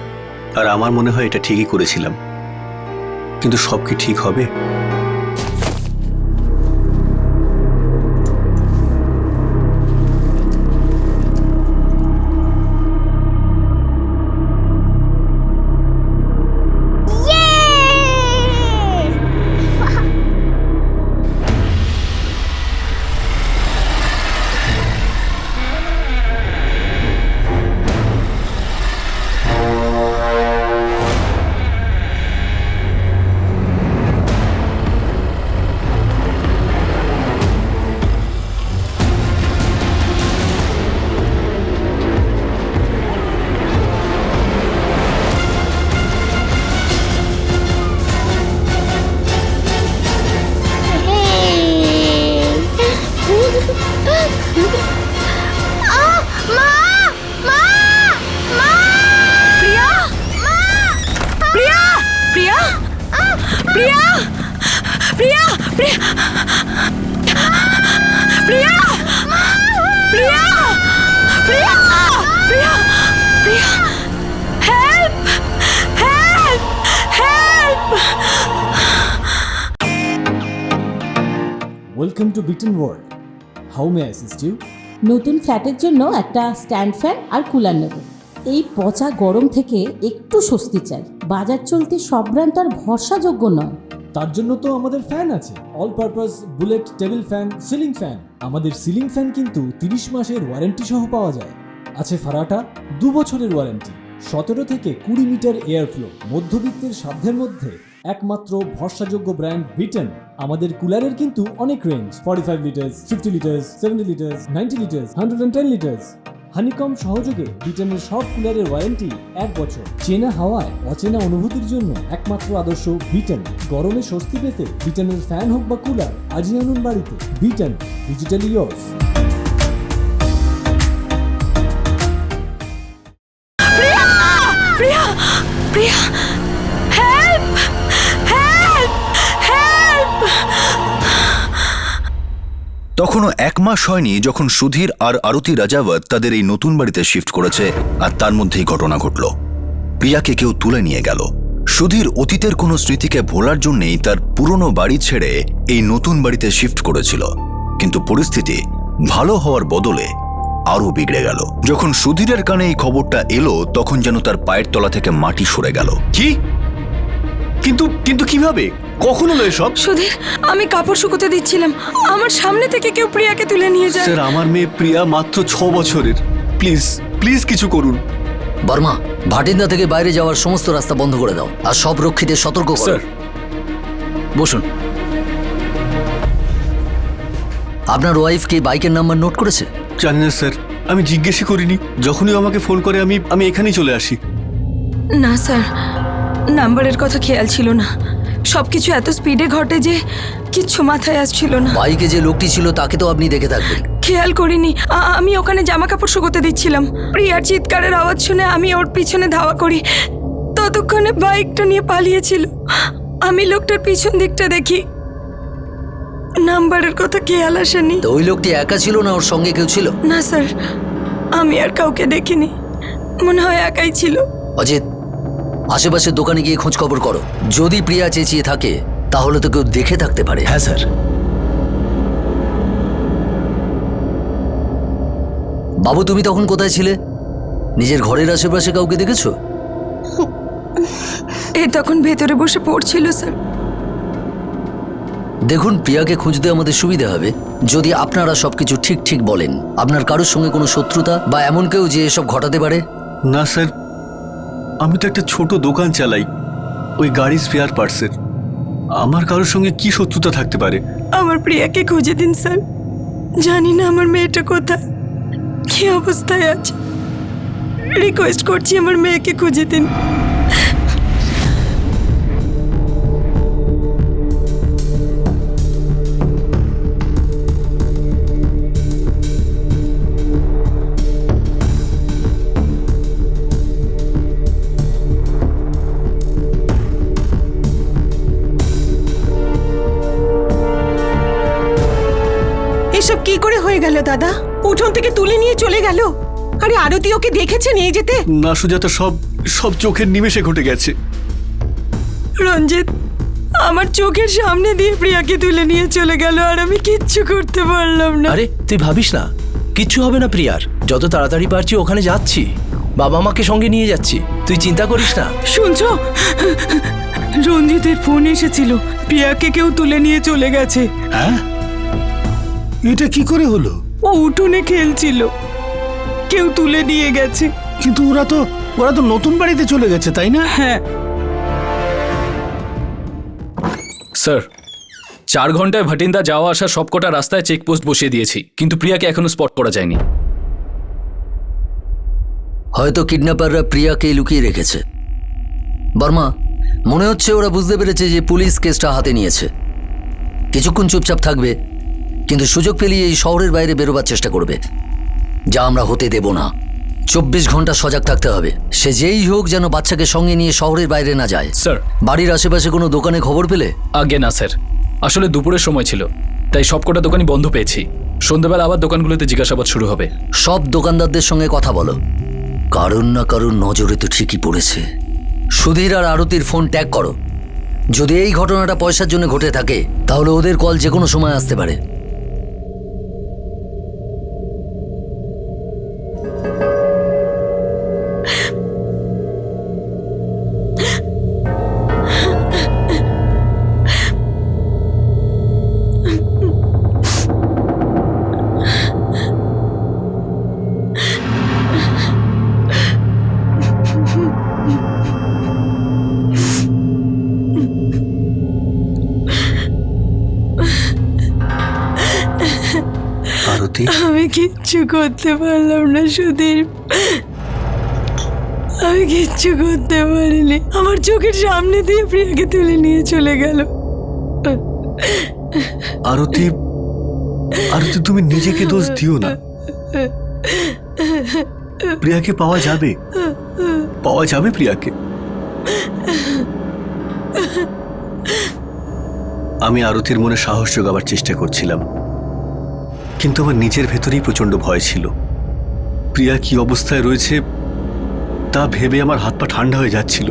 আর আমার মনে হয় এটা ঠিকই করেছিলাম। কিন্তু সব কি ঠিক হবে? Welcome to Vuitton world. How may I assist you? নতুন ফ্ল্যাটের জন্য একটা স্ট্যান্ড ফ্যান আর কুলার নেব। এই পচা গরম থেকে একটু স্বস্তি চাই। বাজার চলতে সব ব্র্যান্ড তো আর ভরসাযোগ্য নয়। তার জন্য তো আমাদের ফ্যান আছে, all purpose bullet table fan, ceiling fan. আমাদের সিলিং ফ্যান কিন্তু 30 মাসের ওয়ারেন্টি সহ পাওয়া যায়। আছে ফারাটা 2 বছরের ওয়ারেন্টি, 17 থেকে 20 মিটার এয়ার ফ্লো, মধ্যবিত্তের সাধ্যের মধ্যে একমাত্র ভরসাযোগ্য ব্র্যান্ড বিটন। আমাদের কুলারের কিন্তু অনেক range, 45 litres, 50 litres, 70 litres, 90 litres, 110 litres. Honeycomb সহযোগে বিটনের সব কুলারের ওয়ারেন্টি 1 বছর। চেনা হাওয়ায় অচেনা অনুভূতির জন্য একমাত্র আদর্শ বিটন। গরমে স্বস্তি পেতে বিটনের ফ্যান হোক বা কুলার আজই আনুন বাড়িতে। Vuitton, digitally yours. তখনও 1 মাস হয়নি যখন সুধীর আর আরতি রাজাওয়াত তাদের এই নতুন বাড়িতে শিফট করেছে, আর তার মধ্যেই ঘটনা ঘটল। প্রিয়াকে কেউ তুলে নিয়ে গেল। সুধীর অতীতের কোনো স্মৃতিকে ভোলার জন্যই তার পুরনো বাড়ি ছেড়ে এই নতুন বাড়িতে শিফট করেছিল, কিন্তু পরিস্থিতি ভালো হওয়ার বদলে আরো বিগড়ে গেল। যখন সুধীরের কানে এই খবরটা এলো, তখন যেন তার পায়ের তলা থেকে মাটি সরে গেল। কি? কিন্তু কিভাবে? কখন হলো এসব? সুধীর, আমি কাপড় শুকোতে দিচ্ছিলাম, আমার সামনে থেকে কেউ প্রিয়াকে তুলে নিয়ে যায়। স্যার, আমার মেয়ে প্রিয়া মাত্র 6 বছরের। প্লিজ প্লিজ কিছু করুন। বর্মা, ভাটিন্দা থেকে বাইরে যাওয়ার সমস্ত রাস্তা বন্ধ করে দাও, আর সব রক্ষীদের সতর্ক করো। স্যার, বসুন। আপনার ওয়াইফ কি বাইকের নাম্বার নোট করেছে? জানি না স্যার, আমি জিজ্ঞেসই করিনি। যখনই আমাকে ফোন করে আমি এখানেই চলে আসি। না স্যার, নাম্বারের কথা খেয়াল ছিল না। সবকিছু এত স্পিডে ঘটে যে কিচ্ছু মাথায় আসছিল না। বাইকে যে লোকটি ছিল তাকে তো আপনি দেখে থাকবেন। খেয়াল করিনি, আমি ওখানে জামা কাপড় শুকোতে দিচ্ছিলাম। প্রিয়ার চিৎকারের আওয়াজ শুনে আমি ওর পিছনে ধাওয়া করি, ততক্ষণে বাইকটা নিয়ে পালিয়েছিল। আমি লোকটার পিছন দিকটা দেখি, নাম্বারের কথা খেয়াল আসেনি। তো ওই লোকটি একা ছিল না ওর সঙ্গে কেউ ছিল? না স্যার, আমি আর কাউকে দেখিনি, মনে হয় একাই ছিল। অজিত, আশেপাশের দোকানে গিয়ে খোঁজ খবর করো। যদি প্রিয়া চেঁচিয়ে থাকে তাহলে তো কেউ দেখে থাকতে পারে। হ্যাঁ স্যার। বাবু তুমি তখন কোথায় ছিলে? নিজের ঘরের আশেপাশে কাউকে দেখেছো? এ তখন ভেতরে বসে পড়ছিল স্যার। দেখুন, প্রিয়াকে খুঁজতে আমাদের সুবিধা হবে যদি আপনারা সবকিছু ঠিক ঠিক বলেন। আপনার কারোর সঙ্গে কোনো শত্রুতা বা এমন কেউ যে এসব ঘটাতে পারে? না স্যার, আমি তো একটা ছোট দোকান চালাই, ওই গাড়ি স্পেয়ার পার্টসের। আমার কারোর সঙ্গে কি শত্রুতা থাকতে পারে? আমার প্রিয়াকে খুঁজে দিন স্যার। জানি না আমার মেয়েটা কোথায়, কি অবস্থায় আছে। রিকোয়েস্ট করছি, আমার মেয়েকে খুঁজে দিন। এসব কি করে হয়ে গেল দাদা? উঠোন থেকে তুলে নিয়ে চলে গেল। আরে আরতি ওকে দেখেছে নিয়ে যেতে? না সুজাতা, সব সব চোখের নিমেষে ঘটে গেছে। রঞ্জিত, আমার চোখের সামনে দিয়ে প্রিয়াকে তুলে নিয়ে চলে গেল, আর আমি কিচ্ছু করতে পারলাম না। আরে তুই ভাবিস না, কিচ্ছু হবে না প্রিয়ার। যত তাড়াতাড়ি পারছি ওখানে যাচ্ছি, বাবা মাকে সঙ্গে নিয়ে যাচ্ছি, তুই চিন্তা করিস না। শুনছো, রঞ্জিতের ফোন এসেছিল, প্রিয়াকে কেউ তুলে নিয়ে চলে গেছে। হ্যাঁ, এটা কি করে হলো? ও উঠোনে খেলছিল, কেউ তুলে নিয়ে গেছে। কিন্তু ওরা তো নতুন বাড়িতে চলে গেছে, তাই না? হ্যাঁ স্যার, 4 ঘন্টায় ভাটিন্দা যাওয়া আসা সবকটা রাস্তায় চেকপোস্ট বসিয়ে দিয়েছি, কিন্তু প্রিয়াকে এখনো স্পট করা যায়নি। হয়তো কিডন্যাপাররা প্রিয়াকে লুকিয়ে রেখেছে। বর্মা, মনে হচ্ছে ওরা বুঝতে পেরেছে যে পুলিশ কেসটা হাতে নিয়েছে। কিছুক্ষণ চুপচাপ থাকবে, কিন্তু সুযোগ পেলেই এই শহরের বাইরে বেরোবার চেষ্টা করবে, যা আমরা হতে দেব না। 24 ঘন্টা সজাগ থাকতে হবে। সে যেই হোক যেন বাচ্চাকে সঙ্গে নিয়ে শহরের বাইরে না যায়। স্যার, বাড়ির আশেপাশে কোনো দোকানে খবর পেলে? আগে না স্যার, আসলে দুপুরের সময় ছিল, তাই সবকটা দোকানই বন্ধ পেয়েছি। সন্ধ্যাবেলা আবার দোকানগুলোতে জিজ্ঞাসাবাদ শুরু হবে। সব দোকানদারদের সঙ্গে কথা বলো, কারণ না কারণ নজরে তো ঠিকই পড়েছে। সুধীর আর আরতির ফোন ট্যাগ করো। যদি এই ঘটনাটা পয়সার জন্য ঘটে থাকে, তাহলে ওদের কল যে কোনো সময় আসতে পারে। আরতি, আমি কিচ্ছু করতে পারলাম না সুধীর, আমি কিচ্ছু করতে পারিনি। আমার চোখের সামনে দিয়ে প্রিয়াকে তুলে নিয়ে চলে গেল। আরতি, আরতি তুমি নিজেকে দোষ দিও না। প্রিয়াকে পাওয়া যাবে, পাওয়া যাবে প্রিয়াকে। আমি আরতির মনে সাহস জোগাবার চেষ্টা করছিলাম, কিন্তু আমার নিজের ভেতরেই প্রচন্ড ভয় ছিল। প্রিয়া কি অবস্থায় রয়েছে তা ভেবে আমার হাত পা ঠান্ডা হয়ে যাচ্ছিল।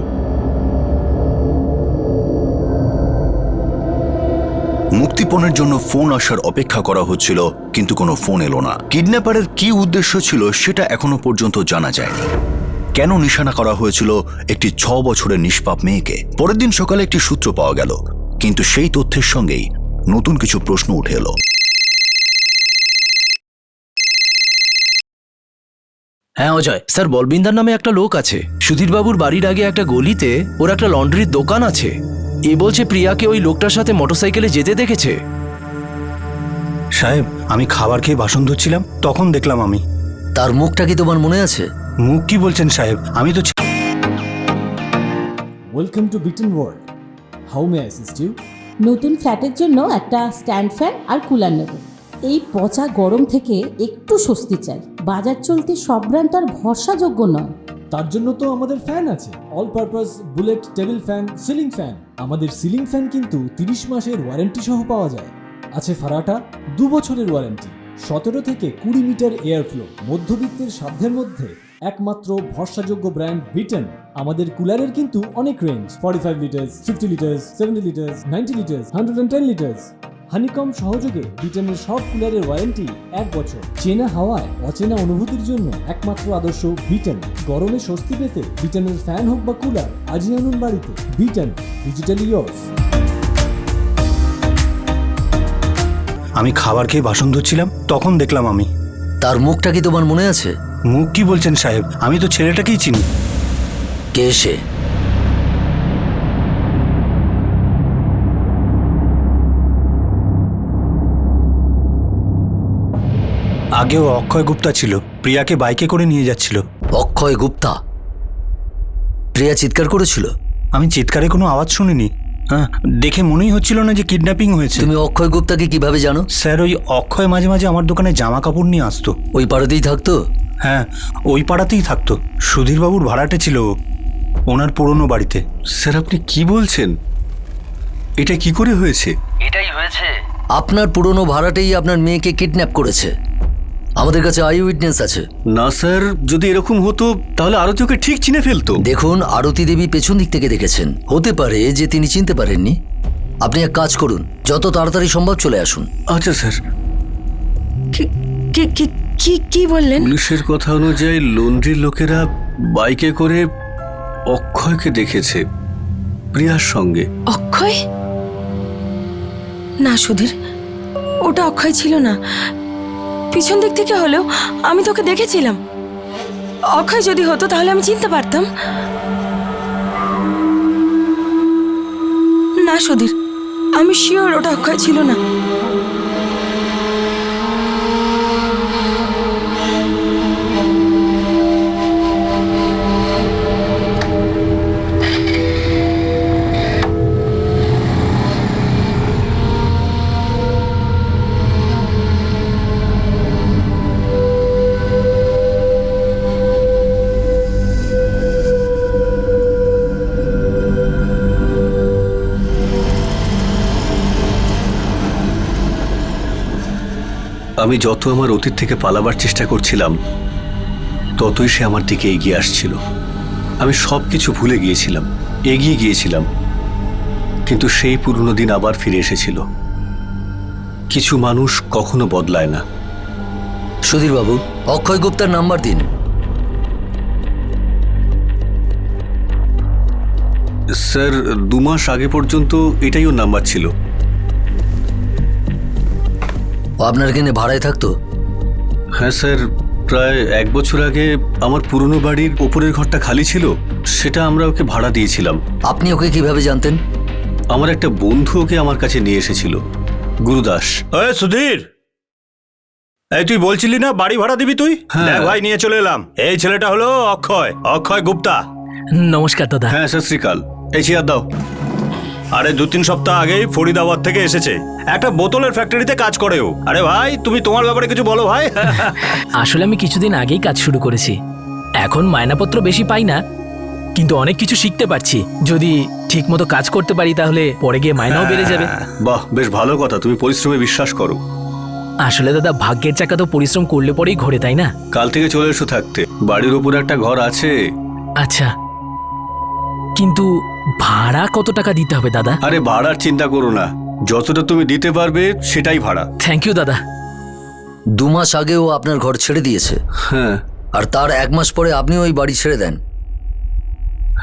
মুক্তিপণের জন্য ফোন আসার অপেক্ষা করা হচ্ছিল, কিন্তু কোনো ফোন এলো না। কিডন্যাপারের কি উদ্দেশ্য ছিল সেটা এখনো পর্যন্ত জানা যায়নি। কেন নিশানা করা হয়েছিল একটি 6 বছরের নিষ্পাপ মেয়েকে? পরের দিন সকালে একটি সূত্র পাওয়া গেল, কিন্তু সেই তথ্যের সঙ্গেই নতুন কিছু প্রশ্ন উঠে এলো। হ্যাঁ অজয় স্যার, বলবিন্দার নামে একটা লোক আছে। সুধীরবাবুর বাড়ির আগে একটা গলিতে ওর একটা লন্ড্রির দোকান আছে। এ বলছে প্রিয়াকে ওই লোকটার সাথে মোটরসাইকেলে যেতে দেখেছে। সাহেব, আমি খাবার খেয়ে বাসন ধুচ্ছিলাম, তখন দেখলাম আমি। তার মুখটা কি তোমার মনে আছে? মুখ কি বলছেন সাহেব? আমি তো welcome to Vuitton world. How may I assist you? নতুন ফ্ল্যাটের জন্য একটা স্ট্যান্ড ফ্যান আর কুলার নেব। এই পচা গরম থেকে একটু স্বস্তি চাই। বাজার চলতে সব ব্র্যান্ড তো আর ভরসাযোগ্য নয়। তার জন্য তো আমাদের ফ্যান আছে, all purpose bullet table fan, ceiling fan. আমাদের সিলিং ফ্যান কিন্তু 30 মাসের ওয়ারেন্টি সহ পাওয়া যায়। আছে ফারাটা 2 বছরের ওয়ারেন্টি, 17 থেকে 20 মিটার এয়ার ফ্লো। মধ্যবিত্তের সাধ্যের মধ্যে একমাত্র ভরসাযোগ্য ব্র্যান্ড বিটন। আমাদের কুলারের কিন্তু অনেক range, 45 litres, 50 litres, 70 litres, 90 litres, 110 litres. Honeycomb সহযোগে ব্রিটেনের সব কুলারের ওয়ারেন্টি 1 বছর। চেনা হাওয়ায় অচেনা অনুভূতির জন্য একমাত্র আদর্শ ব্রিটেন। গরমে স্বস্তি পেতে ব্রিটেনের ফ্যান হোক বা কুলার, আজই আনুন বাড়িতে। Britain, digitally years. আমি খাবার খেয়ে বাসন ধুচ্ছিলাম, তখন দেখলাম আমি। তার মুখটা কি তোমার মনে আছে? মুখ কি বলছেন সাহেব? আমি তো ছেলেটাকেই চিনি। কে সে? আগেও অক্ষয় গুপ্তা ছিল, প্রিয়াকে বাইকে করে নিয়ে যাচ্ছিল। অক্ষয় গুপ্তা? প্রিয়া চিৎকার করেছিল? আমি চিৎকারে কোনো আওয়াজ শুনিনি। হ্যাঁ, দেখে মনেই হচ্ছিল না যে কিডন্যাপিং হয়েছে। তুমি অক্ষয় গুপ্তাকে কিভাবে জানো? স্যার, ওই অক্ষয় মাঝে মাঝে আমার দোকানে জামা কাপড় নিয়ে আসতো। ওই পাড়াতেই থাকতো? হ্যাঁ, ওই পাড়াতেই থাকতো। সুধীরবাবুর ভাড়াটে ছিল ও, ওনার পুরনো বাড়িতে। স্যার, আপনি কি বলছেন? এটা কি করে হয়েছে? এটাই হয়েছে। আপনার পুরনো ভাড়াটেই আপনার মেয়েকে কিডন্যাপ করেছে। আমাদের কাছে আই উইটনেস আছে। না স্যার, যদি এরকম হতো তাহলে আরতি ওকে ঠিক চিনে ফেলতো। দেখুন, আরতি দেবী পেছন দিক থেকে দেখেছেন, হতে পারে যে তিনি চিনতে পারেননি। আপনি এক কাজ করুন, যত তাড়াতাড়ি সম্ভব চলে আসুন। আচ্ছা স্যার। কি বললেন? পুলিশের কথা অনুযায়ী লন্ড্রির লোকেরা বাইকে করে অক্ষয়কে দেখেছে প্রিয়ার সঙ্গে। অক্ষয়? না সুধীর, ওটা অক্ষয় ছিল না। পিছন দিক থেকে হলেও আমি তোকে দেখেছিলাম। অক্ষয় যদি হতো তাহলে আমি চিনতে পারতাম। না সুধীর, আমি শিওর ওটা অক্ষয় ছিল না। আমি যত আমার অতীত থেকে পালাবার চেষ্টা করছিলাম, ততই সে আমার দিকে এগিয়ে আসছিল। আমি সব কিছু ভুলে গিয়েছিলাম, এগিয়ে গিয়েছিলাম, কিন্তু সেই পুরনো দিন আবার ফিরে এসেছিল। কিছু মানুষ কখনো বদলায় না। সুধীরবাবু, অক্ষয় গুপ্তার নাম্বার দিন। স্যার, 2 মাস আগে পর্যন্ত এটাই ওর নাম্বার ছিল। ও আপনার এখানে ভাড়ায় থাকতো? হ্যাঁ স্যার, প্রায় 1 বছর আগে আমার পুরনো বাড়ির ওপরের ঘরটা খালি ছিল, সেটা আমরা ওকে ভাড়া দিয়েছিলাম। আপনি ওকে কিভাবে জানতেন? আমার একটা বন্ধু ওকে আমার কাছে নিয়ে এসেছিল, গুরুদাস। সুধীর, এই তুই বলছিলি না বাড়ি ভাড়া দিবি তুই? দেখ ভাই, নিয়ে চলে এলাম। এই ছেলেটা হলো অক্ষয় গুপ্তা। নমস্কার দাদা। হ্যাঁ, সত শ্রী আকাল। এই চেয়ার দাও। আরে 2-3 সপ্তাহ আগেই ফরিদাবাদ থেকে এসেছে, একটা বোতলের ফ্যাক্টরিতে কাজ করেও। আরে ভাই, তুমি তোমার ব্যাপারে কিছু বলো ভাই। আসলে আমি কিছুদিন আগেই কাজ শুরু করেছি। এখন মায়নাপত্র বেশি পাই না, কিন্তু অনেক কিছু শিখতে পারছি। যদি ঠিক মতো কাজ করতে পারি তাহলে পরে গিয়ে মায়নাও বেড়ে যাবে। বাহ, বেশ ভালো কথা। তুমি পরিশ্রমে বিশ্বাস করো। আসলে দাদা, ভাগ্যের চাকা তো পরিশ্রম করলে পরেই ঘোরে, তাই না? কাল থেকে চলে এসো থাকতে। বাড়ির উপর একটা ঘর আছে। আচ্ছা, কিন্তু ভাড়া কত টাকা দিতে হবে দাদা? আরে ভাড়ার চিন্তা করো না, যতটা তুমি দিতে পারবে সেটাই ভাড়া। থ্যাংক ইউ দাদা। 2 মাস আগে ও আপনার ঘর ছেড়ে দিয়েছে। হ্যাঁ। আর তার 1 মাস পরে আপনি ওই বাড়ি ছেড়ে দেন।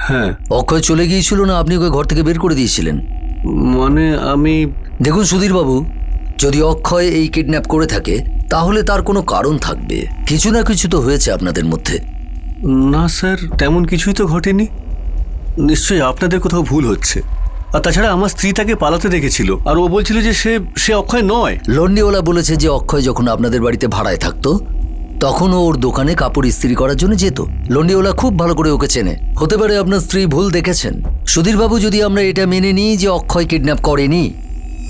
হ্যাঁ। অক্ষয় চলে গিয়েছিল না আপনি ওকে ঘর থেকে বের করে দিয়েছিলেন? মানে আমি... দেখুন সুধীরবাবু, যদি অক্ষয় এই কিডন্যাপ করে থাকে তাহলে তার কোনো কারণ থাকবে। কিছু না কিছু তো হয়েছে আপনাদের মধ্যে। না স্যার, তেমন কিছুই তো ঘটেনি। নিশ্চয়ই আপনাদের কোথাও ভুল হচ্ছে। আর তাছাড়া আমার স্ত্রী তাকে পালাতে দেখেছিল, আর ও বলছিল যে সে অক্ষয় নয়। লন্ডিওয়ালা বলেছে যে অক্ষয় যখন আপনাদের বাড়িতে ভাড়ায় থাকতো তখন ও ওর দোকানে কাপড় ইস্ত্রি করার জন্য যেত। লন্ডিওয়ালা খুব ভালো করে ওকে চেনে। হতে পারে আপনার স্ত্রী ভুল দেখেছেন। সুধীরবাবু, যদি আমরা এটা মেনে নিই যে অক্ষয় কিডন্যাপ করেনি,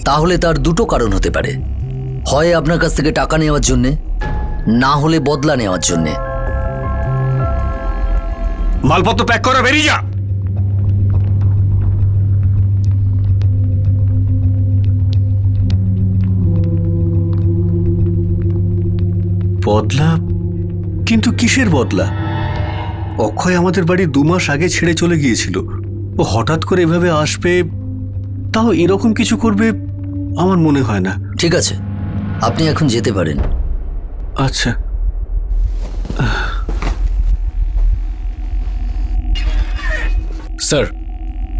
তাহলে তার 2টো কারণ হতে পারে। হয় আপনার কাছ থেকে টাকা নেওয়ার জন্যে, না হলে বদলা নেওয়ার জন্যে। মালপত্র প্যাক করে বেরিয়ে যা। বদলা? কিন্তু কিসের বদলা? অক্ষয় আমাদের বাড়ি 2 মাস আগে ছেড়ে চলে গিয়েছিল। ও হঠাৎ করে এভাবে আসবে, তাও এরকম কিছু করবে, আমার মনে হয় না। ঠিক আছে, আপনি এখন যেতে পারেন। আচ্ছা। স্যার,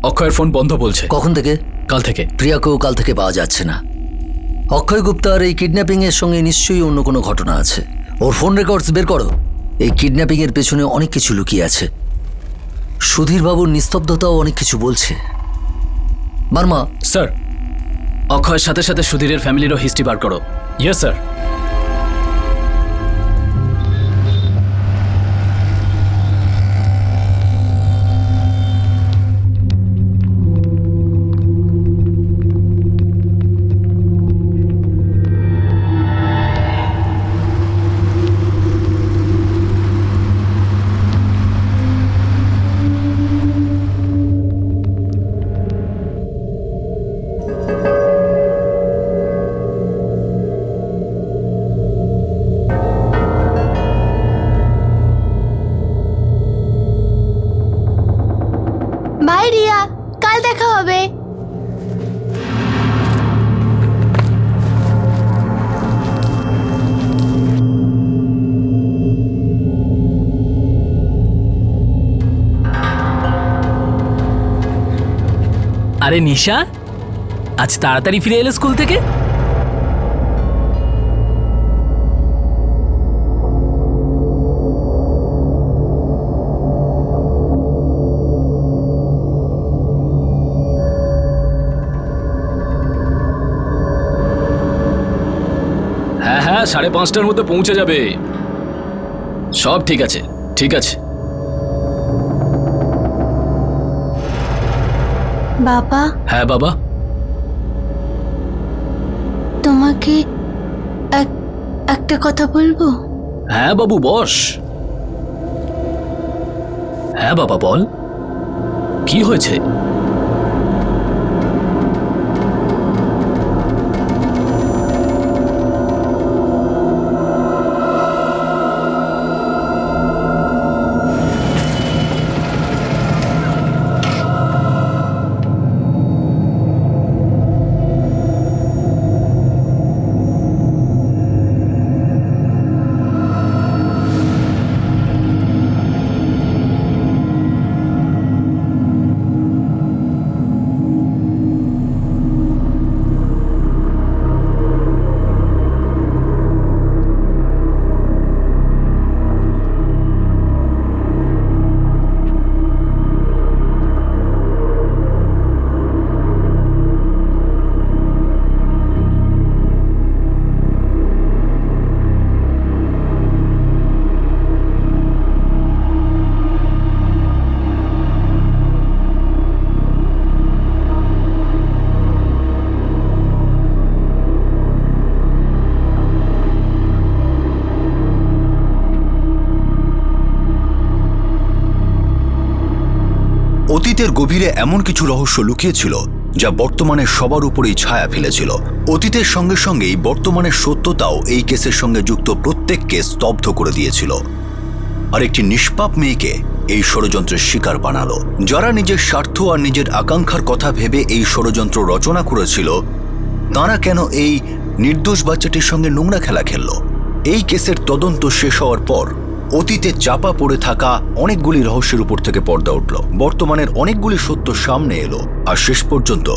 অক্ষয়ের ফোন বন্ধ বলছে। কখন থেকে? কাল থেকে। প্রিয়াকেও কাল থেকে পাওয়া যাচ্ছে না। অক্ষয় গুপ্তার এই কিডন্যাপিং এর সঙ্গে নিশ্চয়ই অন্য কোনো ঘটনা আছে। ওর ফোন রেকর্ডস বের করো। এই কিডন্যাপিং এর পেছনে অনেক কিছু লুকিয়ে আছে। সুধীর বাবুর নিস্তব্ধতাও অনেক কিছু বলছে। বার্মা। স্যার, অক্ষয়ের সাথে সাথে সুধীরের ফ্যামিলিরও হিস্ট্রি বার করো। Yes sir. বাই রিয়া, কাল দেখা হবে। আরে নিশা, আজ তাড়াতাড়ি ফিরে এলে স্কুল থেকে? হ্যাঁ হ্যাঁ, 5:30টার মধ্যে পৌঁছে যাবে। সব ঠিক আছে, ঠিক আছে। বাবা। হ্যাঁ বাবা। তোমাকে একটা কথা বলবো। হ্যাঁ বাবু, বস। হ্যাঁ বাবা, বল, কি হয়েছে? অতীতের গভীরে এমন কিছু রহস্য লুকিয়েছিল যা বর্তমানে সবার উপরেই ছায়া ফেলেছিল। অতীতের সঙ্গে সঙ্গেই বর্তমানের সত্যতাও এই কেসের সঙ্গে যুক্ত প্রত্যেককে স্তব্ধ করে দিয়েছিল। আর একটি নিষ্পাপ মেয়েকে এই ষড়যন্ত্রের শিকার বানালো। যারা নিজের স্বার্থ আর নিজের আকাঙ্ক্ষার কথা ভেবে এই ষড়যন্ত্র রচনা করেছিল, তারা কেন এই নির্দোষ বাচ্চাটির সঙ্গে নোংরা খেলা খেলল? এই কেসের তদন্ত শেষ হওয়ার পর অতীতে চাপা পড়ে থাকা অনেকগুলি রহস্যের উপর থেকে পর্দা উঠল। বর্তমানের অনেকগুলি সত্য সামনে এলো, আর শেষ পর্যন্ত